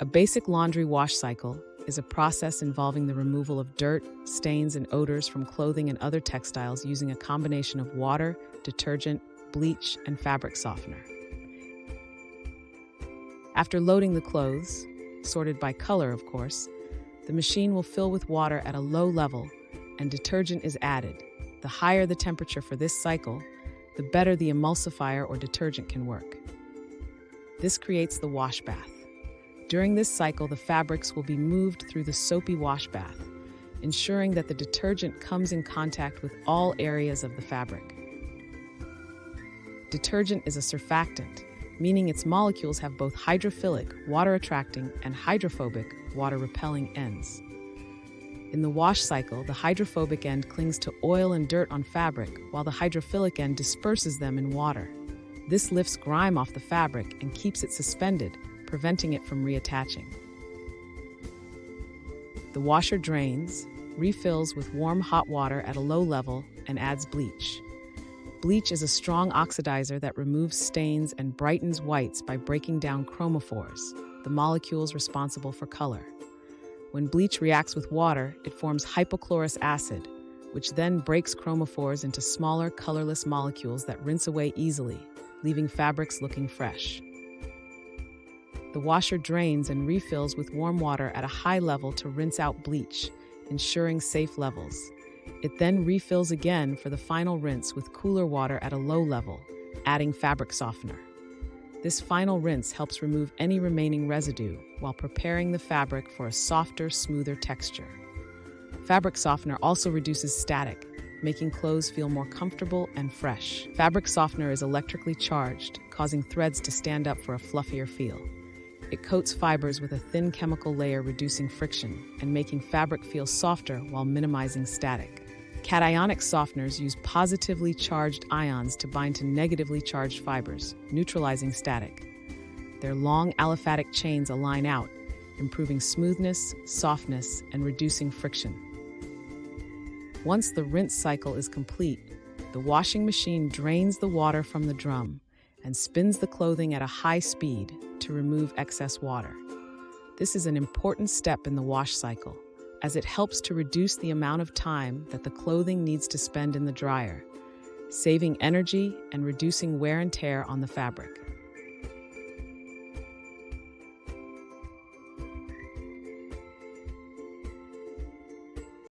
A basic laundry wash cycle is a process involving the removal of dirt, stains, and odors from clothing and other textiles using a combination of water, detergent, bleach, and fabric softener. After loading the clothes, sorted by color, of course, the machine will fill with water at a low level and detergent is added. The higher the temperature for this cycle, the better the emulsifier or detergent can work. This creates the wash bath. During this cycle, the fabrics will be moved through the soapy wash bath, ensuring that the detergent comes in contact with all areas of the fabric. Detergent is a surfactant, meaning its molecules have both hydrophilic, water-attracting, and hydrophobic, water-repelling ends. In the wash cycle, the hydrophobic end clings to oil and dirt on fabric, while the hydrophilic end disperses them in water. This lifts grime off the fabric and keeps it suspended, preventing it from reattaching. The washer drains, refills with warm hot water at a low level, and adds bleach. Bleach is a strong oxidizer that removes stains and brightens whites by breaking down chromophores, the molecules responsible for color. When bleach reacts with water, it forms hypochlorous acid, which then breaks chromophores into smaller, colorless molecules that rinse away easily, leaving fabrics looking fresh. The washer drains and refills with warm water at a high level to rinse out bleach, ensuring safe levels. It then refills again for the final rinse with cooler water at a low level, adding fabric softener. This final rinse helps remove any remaining residue while preparing the fabric for a softer, smoother texture. Fabric softener also reduces static, making clothes feel more comfortable and fresh. Fabric softener is electrically charged, causing threads to stand up for a fluffier feel. It coats fibers with a thin chemical layer, reducing friction and making fabric feel softer while minimizing static. Cationic softeners use positively charged ions to bind to negatively charged fibers, neutralizing static. Their long aliphatic chains align out, improving smoothness, softness, and reducing friction. Once the rinse cycle is complete, the washing machine drains the water from the drum and spins the clothing at a high speed to remove excess water. This is an important step in the wash cycle, as it helps to reduce the amount of time that the clothing needs to spend in the dryer, saving energy and reducing wear and tear on the fabric.